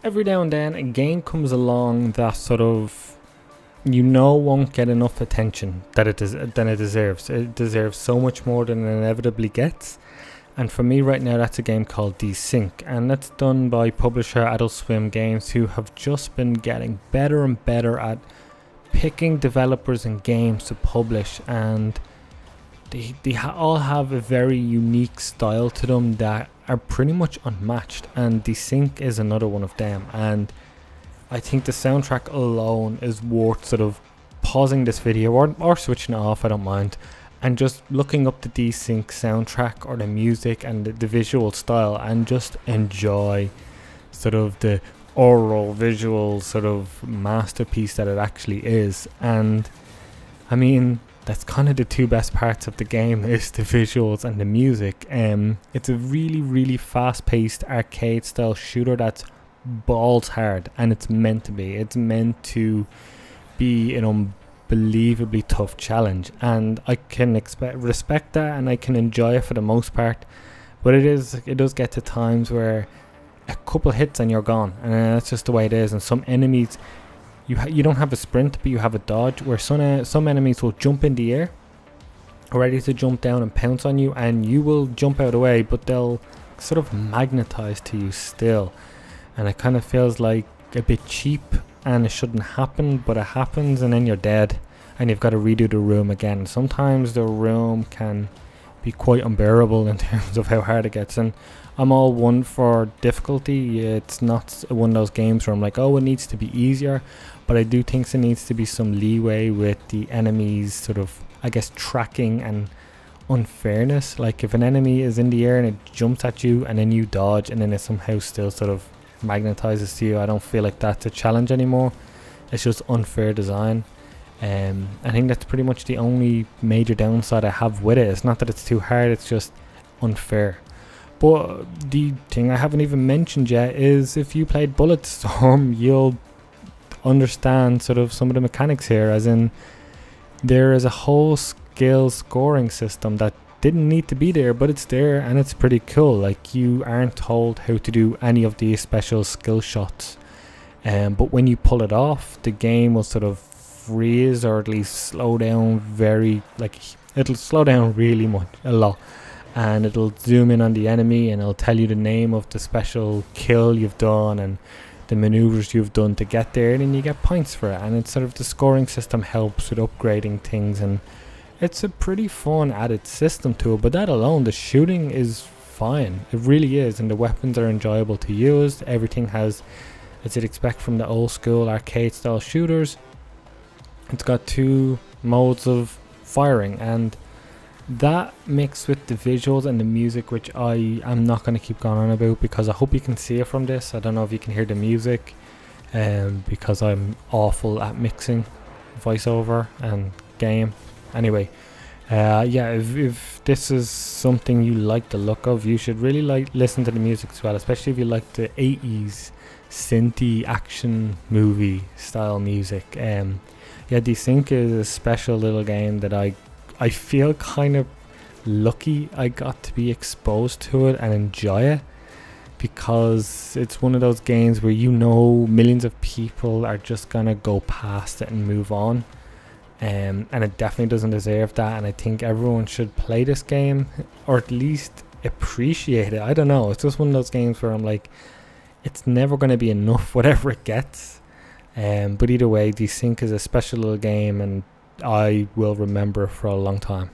Every now and then a game comes along that sort of won't get enough attention that it deserves. It deserves so much more than it inevitably gets. And for me right now, that's a game called Desync, and that's done by publisher Adult Swim Games, who have just been getting better and better at picking developers and games to publish, and they all have a very unique style to them that are pretty much unmatched, and Desync is another one of them. And I think the soundtrack alone is worth sort of pausing this video or switching it off, I don't mind, and just looking up the Desync soundtrack or the music and the visual style, and just enjoy sort of the oral visual sort of masterpiece that it actually is. And I mean, that's kind of the two best parts of the game, is the visuals and the music. It's a really fast-paced arcade style shooter that's balls hard, and it's meant to be. It's meant to be an unbelievably tough challenge, and I can respect that, and I can enjoy it for the most part. But it does get to times where a couple hits and you're gone, and that's just the way it is. And some enemies, you don't have a sprint, but you have a dodge, where some enemies will jump in the air ready to jump down and pounce on you, and you will jump out of the way, but they'll sort of magnetize to you still, and it kind of feels like a bit cheap, and it shouldn't happen, but it happens, and then you're dead and you've got to redo the room again. Sometimes the room can be quite unbearable in terms of how hard it gets, and I'm all one for difficulty. It's not one of those games where I'm like, oh, it needs to be easier, but I do think there needs to be some leeway with the enemies sort of, I guess, tracking and unfairness. Like if an enemy is in the air and it jumps at you and then you dodge and then it somehow still sort of magnetizes to you, I don't feel like that's a challenge anymore. It's just unfair design. I think that's pretty much the only major downside I have with it. It's not that it's too hard, it's just unfair. But the thing I haven't even mentioned yet is, if you played Bulletstorm, you'll understand sort of some of the mechanics here, as in there is a whole skill scoring system that didn't need to be there, but it's there, and it's pretty cool. Like, you aren't told how to do any of these special skill shots, but when you pull it off, the game will sort of freeze, or at least slow down it'll slow down really much, a lot, and it'll zoom in on the enemy and it'll tell you the name of the special kill you've done and the maneuvers you've done to get there, and then you get points for it. And it's sort of, the scoring system helps with upgrading things, and it's a pretty fun added system to it. But that alone, the shooting is fine, it really is, and the weapons are enjoyable to use. Everything has, as you'd expect from the old school arcade style shooters. It's got 2 modes of firing, and that mixed with the visuals and the music, which I am not going to keep going on about because I hope you can see it from this. I don't know if you can hear the music, because I'm awful at mixing voiceover and game. Anyway, yeah, if this is something you like the look of, you should really listen to the music as well, especially if you like the 80s synthy action movie style music. Yeah, Desync is a special little game that I feel kind of lucky I got to be exposed to it and enjoy it, because it's one of those games where millions of people are just gonna go past it and move on, and it definitely doesn't deserve that. And I think everyone should play this game, or at least appreciate it. I don't know, it's just one of those games where I'm like, it's never going to be enough whatever it gets. But either way, Desync is a special little game, and I will remember for a long time.